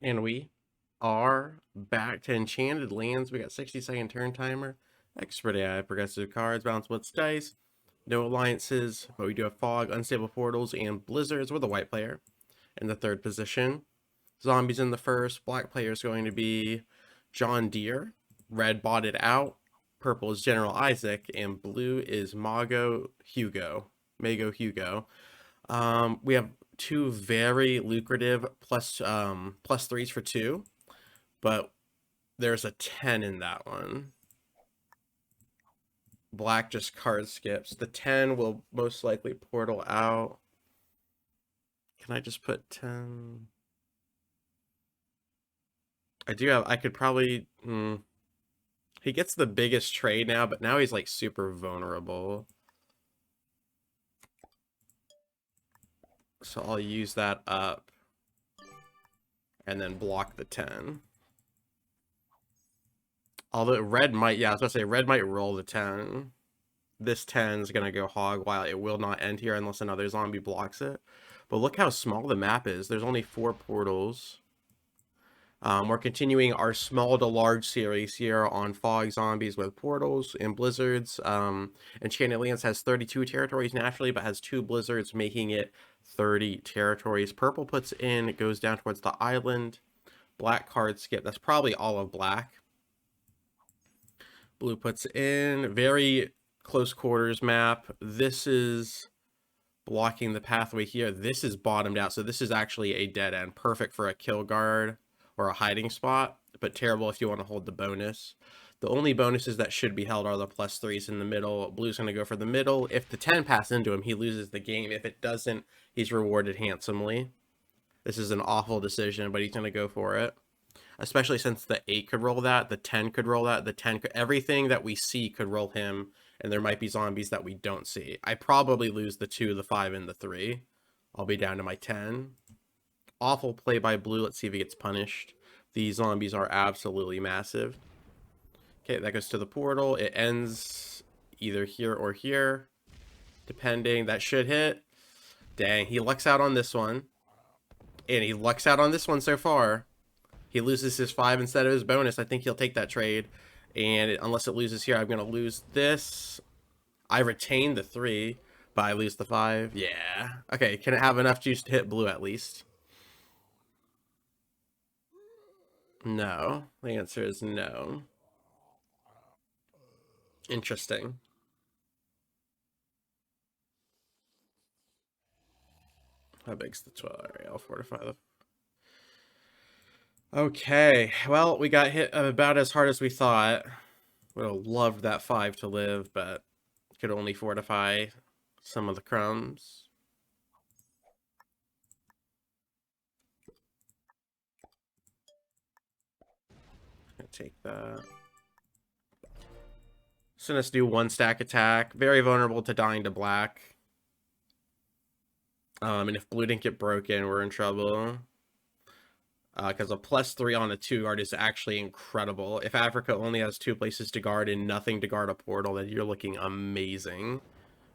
And we are back to Enchanted Lands. We got 60-second turn timer, expert AI, progressive cards, balance blitz dice, no alliances, but we do have fog, unstable portals, and blizzards with a white player in the third position. Zombies in the first. Black player is going to be John Deere. Red botted out. Purple is General Isaac, and blue is Mago Hugo. Mago Hugo. We have two very lucrative plus threes for two, but there's a 10 in that one. Black just card skips. The 10 will most likely portal out. Can I just put 10? I could probably, he gets the biggest trade now, but now he's like super vulnerable. So I'll use that up and then block the 10. Although red might, yeah, I was gonna say red might roll the 10. This 10 is gonna go hog while it will not end here unless another zombie blocks it. But look how small the map is. There's only 4 portals. We're continuing our small to large series here on fog zombies with portals and blizzards. Enchanted Lands has 32 territories naturally, but has 2 blizzards, making it 30 territories. Purple puts in, it goes down towards the island. Black card skip, that's probably all of black. Blue puts in, very close quarters map. This is blocking the pathway here. This is bottomed out, so this is actually a dead end. Perfect for a kill guard or a hiding spot, but terrible if you want to hold the bonus. The only bonuses that should be held are the plus threes in the middle. Blue's going to go for the middle. If the 10 passes into him, he loses the game. If it doesn't, he's rewarded handsomely. This is an awful decision, but he's going to go for it. Especially since the 8 could roll that, the 10 could roll that, the 10 could, everything that we see could roll him, and there might be zombies that we don't see. I probably lose the 2, the 5, and the 3. I'll be down to my 10. Awful play by blue. Let's see if he gets punished. These zombies are absolutely massive. Okay, that goes to the portal. It ends either here or here, depending. That should hit. Dang, he lucks out on this one. And he lucks out on this one so far. He loses his 5 instead of his bonus. I think he'll take that trade. And unless it loses here, I'm going to lose this. I retain the 3, but I lose the 5. Yeah. Okay, can it have enough juice to hit blue at least? No. The answer is no. Interesting. How big's the 12 area? I'll fortify the... Okay, well, we got hit about as hard as we thought. Would have loved that 5 to live, but could only fortify some of the crumbs. Gonna take that. So let's do 1 stack attack. Very vulnerable to dying to black. And if blue didn't get broken, we're in trouble. Because a +3 on a 2 guard is actually incredible. If Africa only has 2 places to guard and nothing to guard a portal, then you're looking amazing.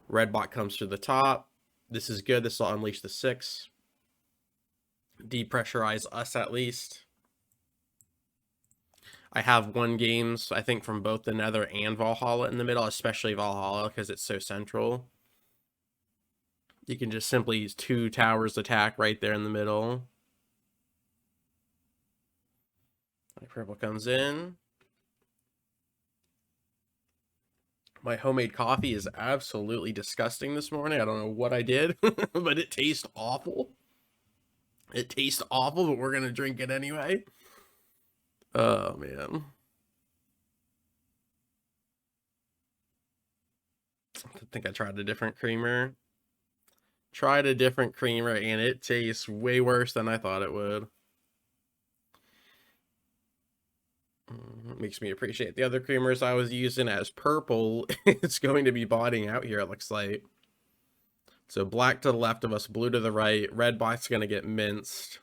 Red bot comes to the top. This is good. This will unleash the 6. Depressurize us at least. I have 1 games, I think, from both the Nether and Valhalla in the middle, especially Valhalla because it's so central. You can just simply use 2 towers attack right there in the middle. My purple comes in. My homemade coffee is absolutely disgusting this morning. I don't know what I did, but it tastes awful. It tastes awful, but we're going to drink it anyway. Oh, man. I think I tried a different creamer. Tried a different creamer, and it tastes way worse than I thought it would. Makes me appreciate the other creamers I was using as purple. It's going to be botting out here, it looks like. So black to the left of us, blue to the right. Red box going to get minced.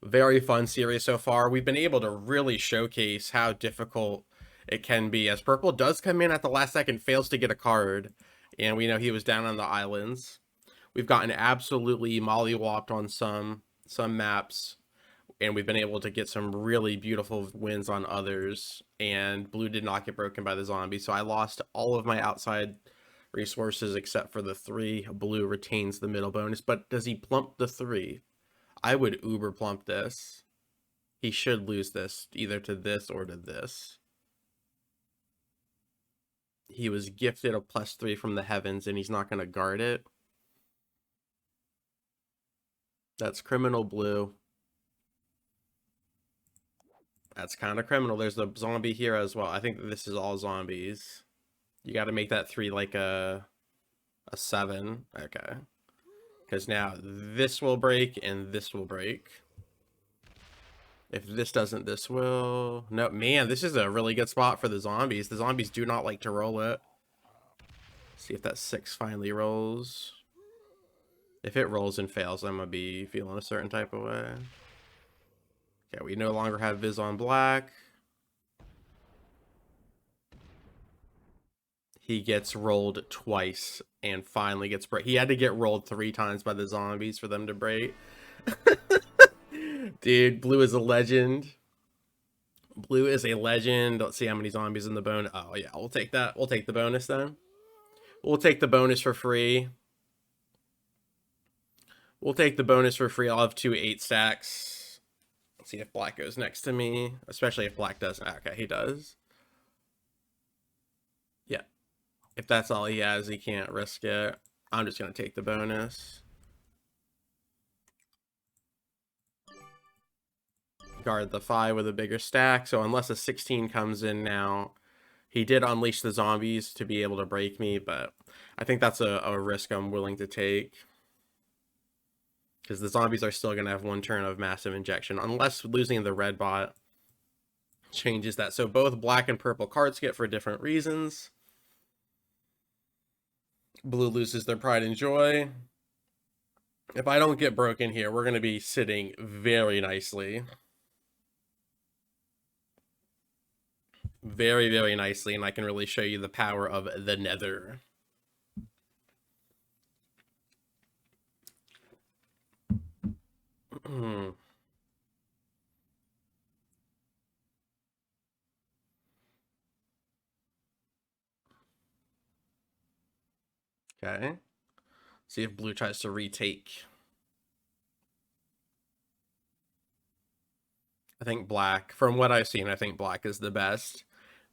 Very fun series so far. We've been able to really showcase how difficult it can be, as purple does come in at the last second, fails to get a card, and we know he was down on the islands. We've gotten absolutely mollywopped on some maps. and we've been able to get some really beautiful wins on others, and blue did not get broken by the zombie, so I lost all of my outside resources except for the 3. Blue retains the middle bonus, but does he plump the 3? I would uber plump this. He should lose this either to this or to this. He was gifted a +3 from the heavens, and he's not going to guard it. That's criminal, blue. That's kind of criminal. There's a zombie here as well. I think this is all zombies. You got to make that 3 like a 7. Okay. Because now this will break and this will break. If this doesn't, this will. No, man, this is a really good spot for the zombies. The zombies do not like to roll it. See if that 6 finally rolls. If it rolls and fails, I'm going to be feeling a certain type of way. Okay, we no longer have Viz on black. He gets rolled twice and finally gets break. He had to get rolled 3 times by the zombies for them to break. Dude, blue is a legend. Blue is a legend. Let's see how many zombies in the bonus. Oh, yeah, we'll take that. We'll take the bonus then. We'll take the bonus for free. We'll take the bonus for free. I'll have 2 8 stacks. Let's see if black goes next to me. Especially if black doesn't. Okay, he does. Yeah. If that's all he has, he can't risk it. I'm just going to take the bonus. Guard the 5 with a bigger stack. So unless a 16 comes in now, he did unleash the zombies to be able to break me, but I think that's a risk I'm willing to take. Because the zombies are still going to have 1 turn of massive injection, unless losing the red bot changes that. So both black and purple cards get for different reasons. Blue loses their pride and joy. If I don't get broken here, we're going to be sitting very nicely. Very, very nicely, and I can really show you the power of the Nether. Okay. See if blue tries to retake. I think black, from what I've seen, I think black is the best.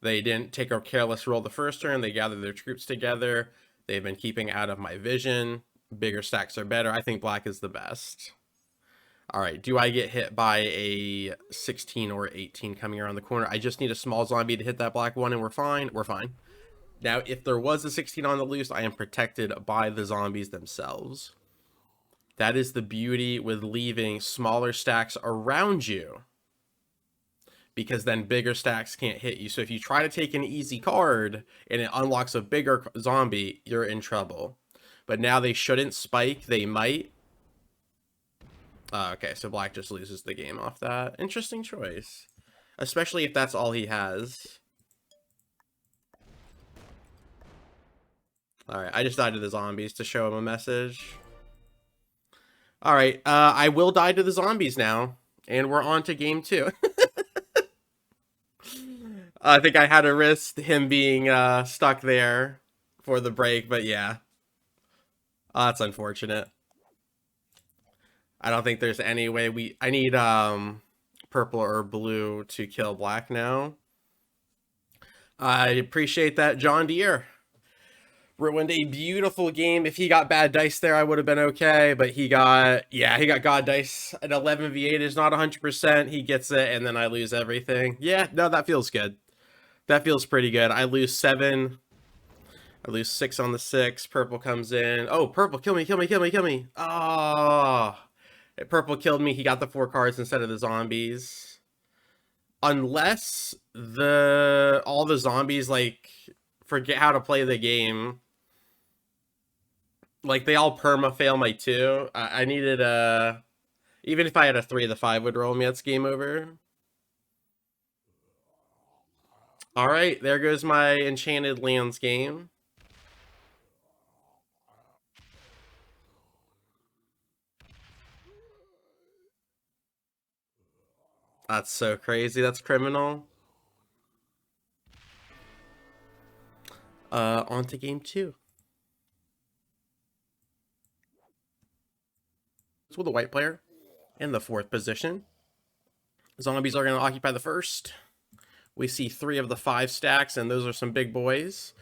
They didn't take a careless roll the first turn. They gathered their troops together. They've been keeping out of my vision. Bigger stacks are better. I think black is the best. All right, do I get hit by a 16 or 18 coming around the corner? I just need a small zombie to hit that black one, and we're fine. We're fine. Now, if there was a 16 on the loose, I am protected by the zombies themselves. That is the beauty with leaving smaller stacks around you, because then bigger stacks can't hit you. So if you try to take an easy card and it unlocks a bigger zombie, you're in trouble. But now they shouldn't spike. They might. Okay, so black just loses the game off that. Interesting choice. Especially if that's all he has. Alright, I just died to the zombies to show him a message. Alright, I will die to the zombies now. And we're on to game 2. I think I had to risk him being stuck there for the break, but yeah. That's unfortunate. I don't think there's any way I need purple or blue to kill black now. I appreciate that, John Deere. Ruined a beautiful game. If he got bad dice there, I would have been okay, but he got god dice. An 11v8 is not 100%. He gets it, and then I lose everything. Yeah, no, that feels good. That feels pretty good. I lose 7. I lose 6 on the 6. Purple comes in. Oh, purple, kill me, kill me, kill me, kill me. Oh, purple killed me. He got the 4 cards instead of the zombies. Unless all the zombies, like, forget how to play the game. Like, they all perma-fail my 2. I needed a... Even if I had a 3, the 5 would roll me. That's game over. Alright, there goes my Enchanted Lands game. That's so crazy. That's criminal. On to game 2. It's with the white player in the 4th position. Zombies are going to occupy the 1st. We see 3 of the 5 stacks, and those are some big boys.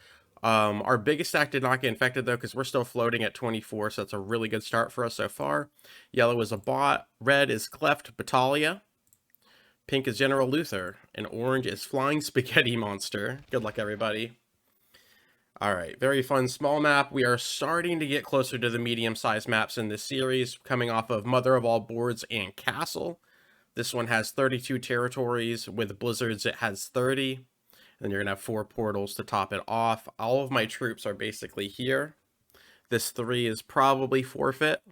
Our biggest stack did not get infected, though, because we're still floating at 24, so that's a really good start for us so far. Yellow is a bot. Red is Cleft Battalia. Pink is General Luther. And orange is Flying Spaghetti Monster. Good luck, everybody. All right, very fun small map. We are starting to get closer to the medium-sized maps in this series, coming off of Mother of All Boards and Castle. This one has 32 territories. With Blizzards, it has 30. Then you're going to have 4 portals to top it off. All of my troops are basically here. This 3 is probably forfeit.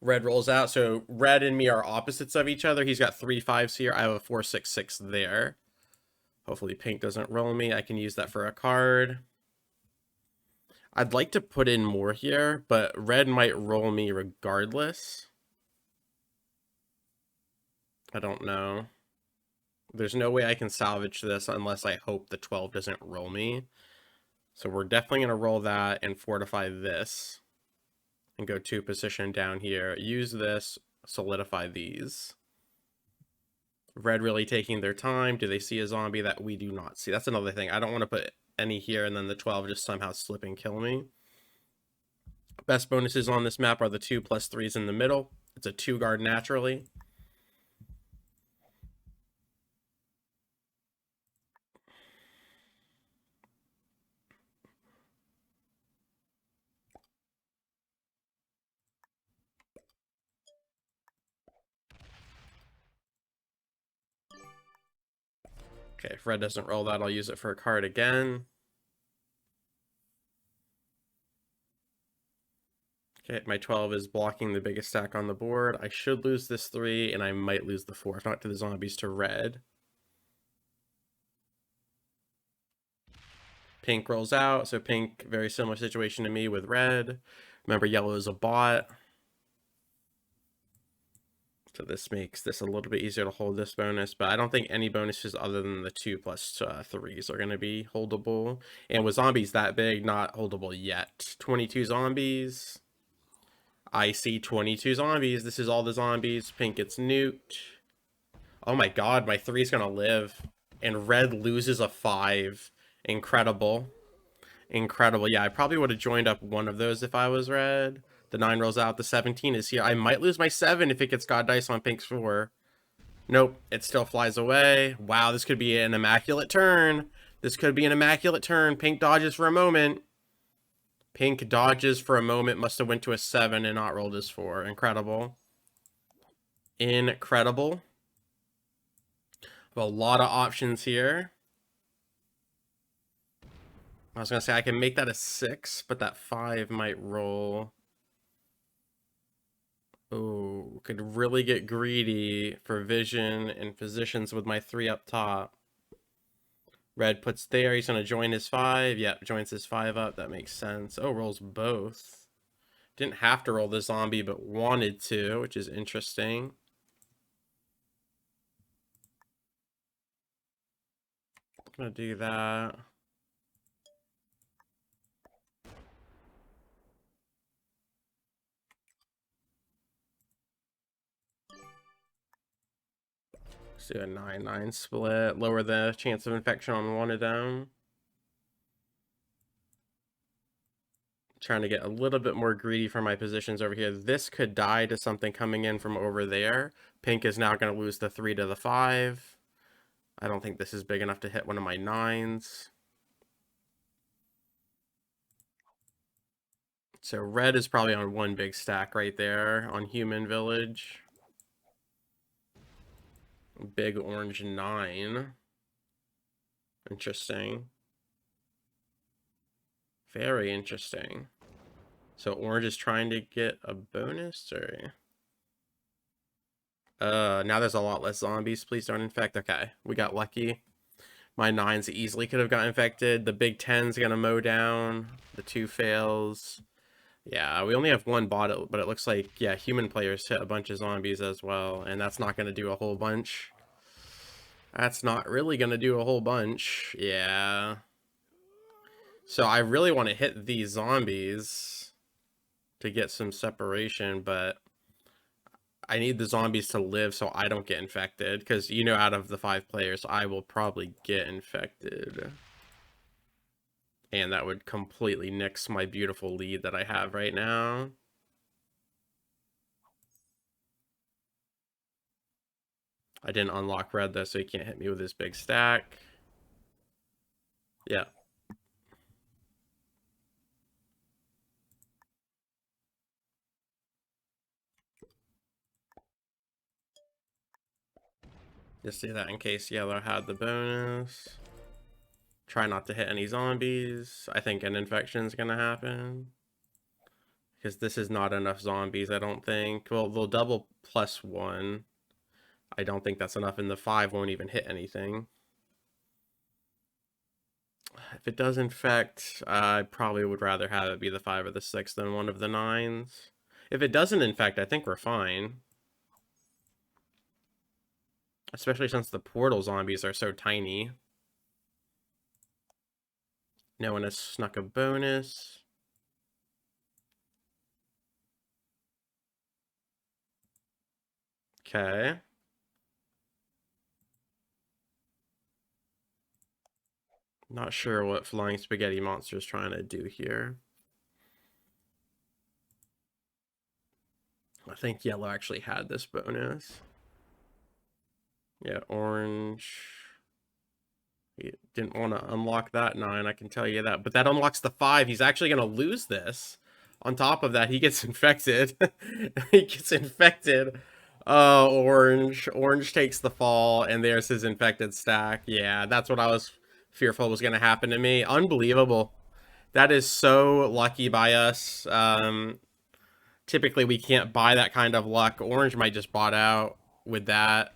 Red rolls out. So red and me are opposites of each other. He's got 3 5s here. I have a 4 6 6 there. Hopefully pink doesn't roll me. I can use that for a card. I'd like to put in more here, but red might roll me regardless. I don't know. There's no way I can salvage this unless I hope the 12 doesn't roll me. So we're definitely going to roll that and fortify this. And go 2 position down here. Use this, solidify these. Red really taking their time. Do they see a zombie that we do not see? That's another thing. I don't want to put any here and then the 12 just somehow slip and kill me. Best bonuses on this map are the 2+3s in the middle. It's a 2 guard naturally. Okay, if red doesn't roll that, I'll use it for a card again. Okay, my 12 is blocking the biggest stack on the board. I should lose this 3, and I might lose the 4, if not to the zombies, to red. Pink rolls out, so pink, very similar situation to me with red. Remember, yellow is a bot. So this makes this a little bit easier to hold this bonus, but I don't think any bonuses other than the 2+3s are going to be holdable. And with zombies that big, not holdable yet. 22 zombies. I see 22 zombies. This is all the zombies. Pink gets nuked. Oh my god, my 3 is going to live. And red loses a 5. Incredible. Incredible. Yeah, I probably would have joined up one of those if I was red. The 9 rolls out. The 17 is here. I might lose my 7 if it gets God Dice on pink's 4. Nope. It still flies away. Wow, this could be an immaculate turn. This could be an immaculate turn. Pink dodges for a moment. Pink dodges for a moment. Must have went to a 7 and not rolled his 4. Incredible. Incredible. A lot of options here. I was going to say I can make that a 6, but that 5 might roll. Oh, could really get greedy for vision and positions with my 3 up top. Red puts there. He's going to join his 5. Yep, joins his 5 up. That makes sense. Oh, rolls both. Didn't have to roll the zombie, but wanted to, which is interesting. I'm going to do that. Let's do a 9-9 split. Lower the chance of infection on one of them. Trying to get a little bit more greedy for my positions over here. This could die to something coming in from over there. Pink is now going to lose the 3 to the 5. I don't think this is big enough to hit one of my 9s. So red is probably on one big stack right there on Human Village. Big orange 9. Interesting. Very interesting. So orange is trying to get a bonus, or... now there's a lot less zombies. Please don't infect. Okay, we got lucky. My 9s easily could have got infected. The big 10's gonna mow down. The 2 fails. Yeah, we only have one bot, but it looks like, yeah, human players hit a bunch of zombies as well, and that's not going to do a whole bunch. That's not really going to do a whole bunch. Yeah. So I really want to hit these zombies to get some separation, but I need the zombies to live so I don't get infected, because, you know, out of the 5 players, I will probably get infected. And that would completely nix my beautiful lead that I have right now. I didn't unlock red, though, so he can't hit me with his big stack. Yeah. Just say that in case yellow had the bonus. Try not to hit any zombies. I think an infection is going to happen. Because this is not enough zombies, I don't think. Well, they'll double +1. I don't think that's enough, and the 5 won't even hit anything. If it does infect, I probably would rather have it be the 5 or the 6 than one of the 9s. If it doesn't infect, I think we're fine. Especially since the portal zombies are so tiny. No one has snuck a bonus. Okay. Not sure what Flying Spaghetti Monster is trying to do here. I think yellow actually had this bonus. Yeah, orange. He didn't want to unlock that 9, I can tell you that. But that unlocks the 5. He's actually going to lose this. On top of that, he gets infected. He gets infected. Orange. Orange takes the fall, and there's his infected stack. Yeah, that's what I was fearful was going to happen to me. Unbelievable. That is so lucky by us. Typically, we can't buy that kind of luck. Orange might just bot out with that.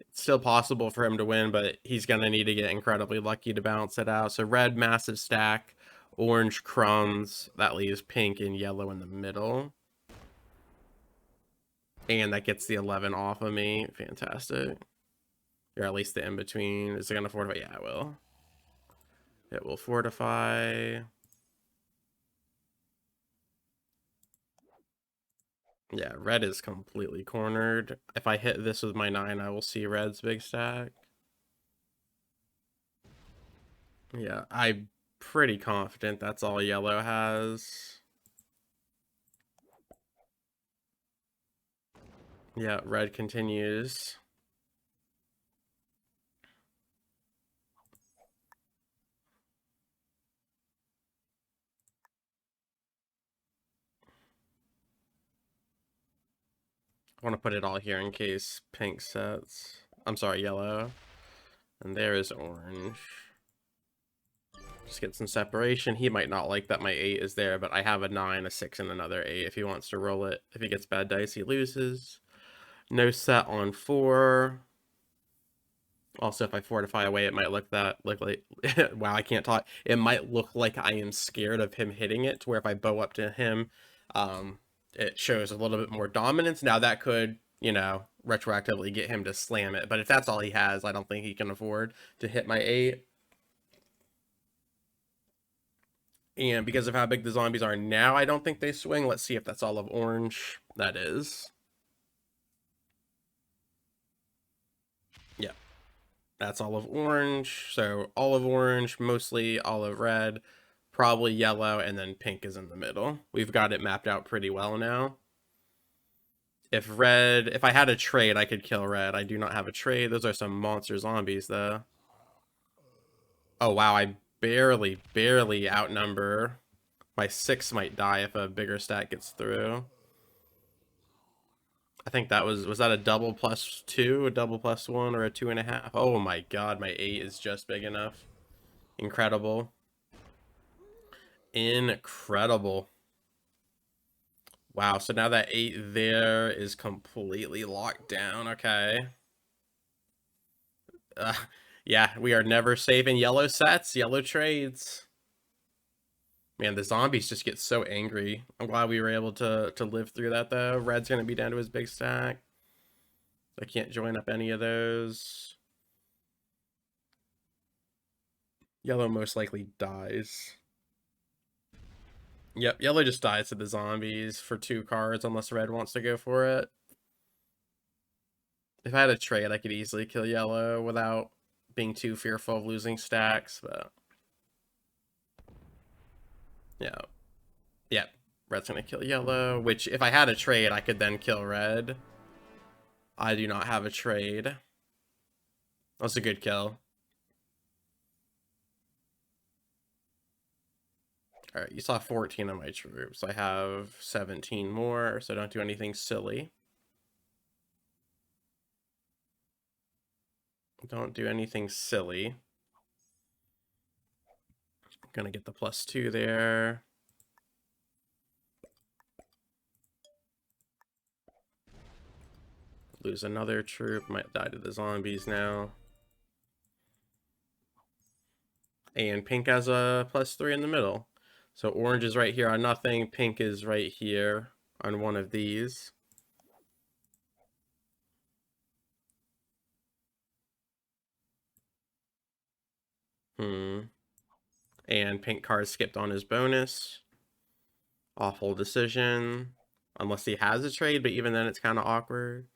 It's still possible for him to win, but he's going to need to get incredibly lucky to balance it out. So red, massive stack. Orange, crumbs. That leaves pink and yellow in the middle. And that gets the 11 off of me. Fantastic. Or at least the in-between. Is it going to fortify? Yeah, it will. It will fortify. Yeah, red is completely cornered. If I hit this with my 9, I will see red's big stack. Yeah, I'm pretty confident that's all yellow has. Yeah, red continues. I want to put it all here in case pink sets. I'm sorry, yellow. And there is orange. Just get some separation. He might not like that my 8 is there, but I have a 9, a 6, and another 8 if he wants to roll it. If he gets bad dice, he loses. No set on 4. Also, if I fortify away, it might look like wow, I can't talk. It might look like I am scared of him hitting it, to where if I bow up to him, it shows a little bit more dominance. Now that could, you know, retroactively get him to slam it, but if that's all he has, I don't think he can afford to hit my 8. And because of how big the zombies are now, I don't think they swing. Let's see if that's all of orange. That is. Yeah. That's olive orange. So olive orange, mostly olive red, probably yellow, and then pink is in the middle. We've got it mapped out pretty well now. If I had a trade, I could kill red. I do not have a trade. Those are some monster zombies, though. Oh, wow, I barely outnumber. My 6 might die if a bigger stat gets through. I think that was that a double +2, a double +1, or a 2.5? Oh my god, my 8 is just big enough. Incredible. Incredible. Wow, so now that 8 there is completely locked down. Okay. Yeah, we are never safe in yellow sets, yellow trades. Man, the zombies just get so angry. I'm glad we were able to live through that, though. Red's going to be down to his big stack. I can't join up any of those. Yellow most likely dies. Yep, yellow just dies to the zombies for 2 cards unless red wants to go for it. If I had a trade, I could easily kill yellow without being too fearful of losing stacks, but... Yeah. Yep. Red's gonna kill yellow, which if I had a trade, I could then kill red. I do not have a trade. That's a good kill. Alright, you saw 14 of my troops. I have 17 more, so don't do anything silly. Don't do anything silly. I'm gonna get the +2 there. Lose another troop. Might die to the zombies now. And pink has a +3 in the middle. So orange is right here on nothing. Pink is right here on one of these. And pink card skipped on his bonus. Awful decision. Unless he has a trade, but even then it's kind of awkward.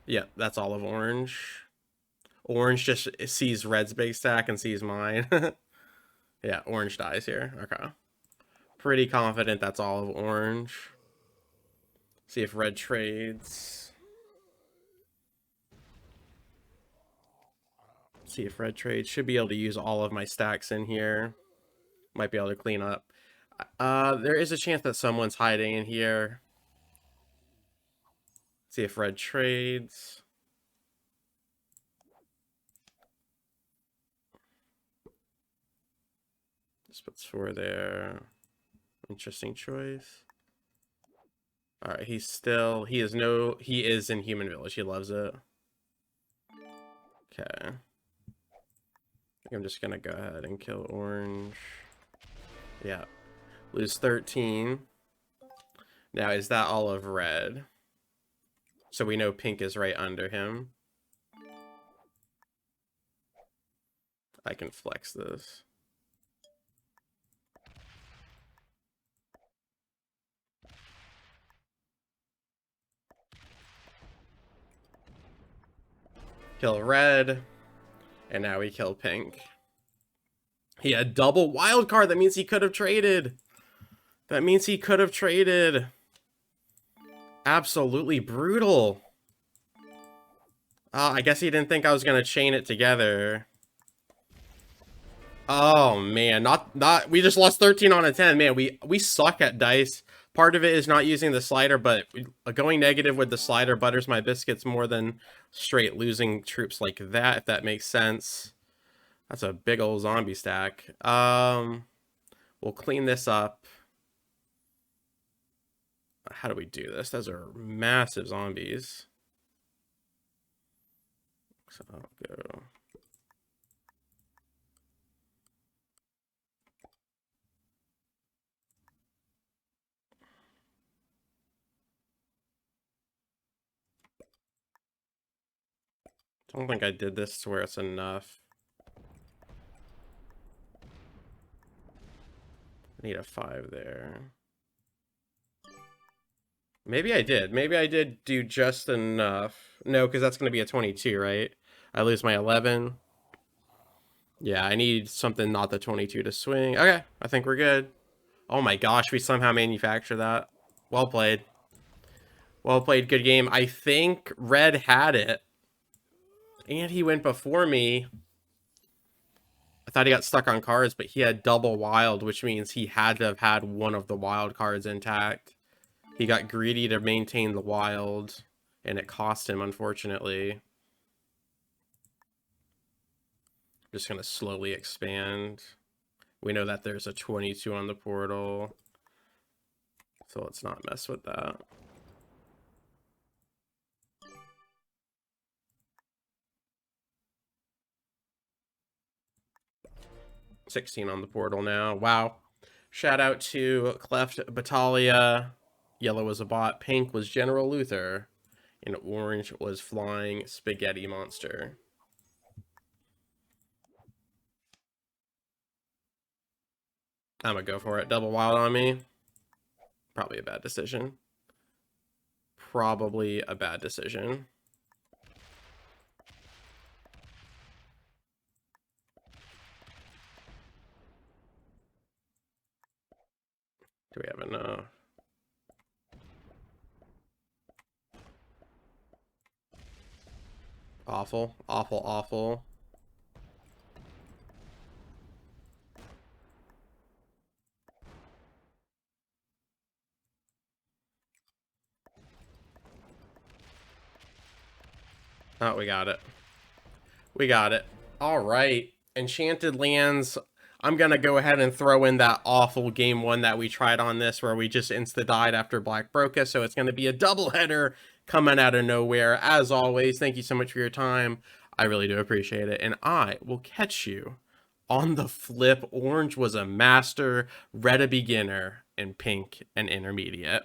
Yeah, that's all of orange. Orange just sees red's big stack and sees mine. Yeah, orange dies here. Okay. Pretty confident that's all of orange. See if red trades. See if red trades. Should be able to use all of my stacks in here. Might be able to clean up. There is a chance that someone's hiding in here. See if red trades. Just puts 4 there. Interesting choice. All right, he is in Human Village. He loves it. Okay. I'm just gonna go ahead and kill orange. Yeah. Lose 13. Now, is that all of red? So we know pink is right under him. I can flex this. Kill red. And now we kill pink. He had double wild card. That means he could have traded. That means he could have traded. Absolutely brutal. I guess he didn't think I was gonna chain it together. Oh man, we just lost 13 on a 10. Man, we suck at dice. Part of it is not using the slider, but going negative with the slider butters my biscuits more than straight losing troops like that, if that makes sense. That's a big old zombie stack. We'll clean this up. How do we do this? Those are massive zombies. So I'll go. Don't think I did this to where it's enough. I need a 5 there. Maybe I did. Maybe I did do just enough. No, because that's going to be a 22, right? I lose my 11. Yeah, I need something not the 22 to swing. Okay, I think we're good. Oh my gosh, we somehow manufacture that. Well played. Well played, good game. I think red had it. And he went before me. I thought he got stuck on cards, but he had double wild, which means he had to have had one of the wild cards intact. He got greedy to maintain the wild, and it cost him, unfortunately. Just going to slowly expand. We know that there's a 22 on the portal, so let's not mess with that. 16 on the portal now. Wow. Shout out to Cleft Battalia. Yellow was a bot. Pink was General Luther. And orange was Flying Spaghetti Monster. I'm gonna go for it. Double wild on me. Probably a bad decision. Probably a bad decision. Do we have enough? Awful, awful, awful. Oh, we got it. We got it. All right. Enchanted Lands. I'm going to go ahead and throw in that awful game one that we tried on this where we just insta-died after Black broke us. So it's going to be a doubleheader coming out of nowhere. As always, thank you so much for your time. I really do appreciate it. And I will catch you on the flip. Orange was a master, red a beginner, and pink an intermediate.